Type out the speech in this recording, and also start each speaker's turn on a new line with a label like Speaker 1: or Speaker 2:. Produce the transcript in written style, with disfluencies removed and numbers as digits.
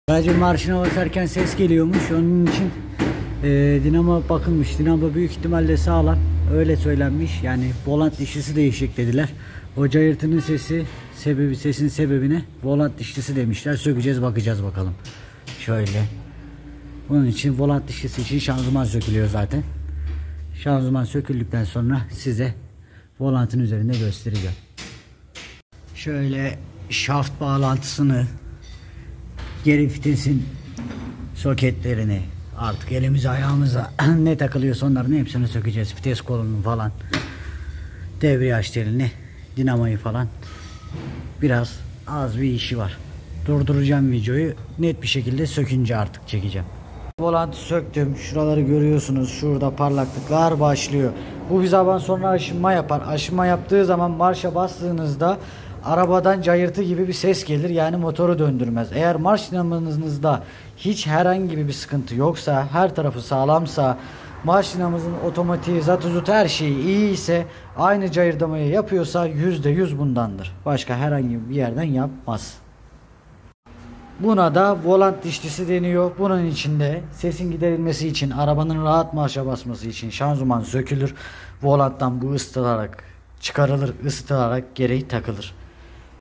Speaker 1: Aracın marşına basarken ses geliyormuş. Onun için dinamo bakılmış. Dinamo büyük ihtimalle sağlam. Öyle söylenmiş. Yani volant dişlisi değişik dediler. O cayırtının sesin sebebine volant dişlisi demişler. Sökeceğiz, bakacağız bakalım. Şöyle. Bunun için volant dişlisi için şanzıman sökülüyor zaten. Şanzıman söküldükten sonra size volantın üzerinde göstereceğim. Şöyle şaft bağlantısını, geri vitesin soketlerini, artık elimize ayağımıza ne takılıyorsa onların hepsini sökeceğiz. Vites kolunu falan, debriyaj telini, dinamayı falan. Biraz az bir işi var. Durduracağım videoyu, net bir şekilde sökünce artık çekeceğim. Volantı söktüm. Şuraları görüyorsunuz. Şurada parlaklıklar başlıyor. Bu bir zaman sonra aşınma yapar. Aşınma yaptığı zaman marşa bastığınızda arabadan cayırtı gibi bir ses gelir. Yani motoru döndürmez. Eğer marş dinamonuzda hiç herhangi bir sıkıntı yoksa, her tarafı sağlamsa, marş dinamozun otomatiği, zatuzut her şeyi iyi ise, aynı cayırdamayı yapıyorsa %100 bundandır. Başka herhangi bir yerden yapmaz. Buna da volant dişlisi deniyor. Bunun içinde sesin giderilmesi için, arabanın rahat marşa basması için şanzıman sökülür. Volanttan bu ısıtılarak çıkarılır, ısıtılarak geri takılır.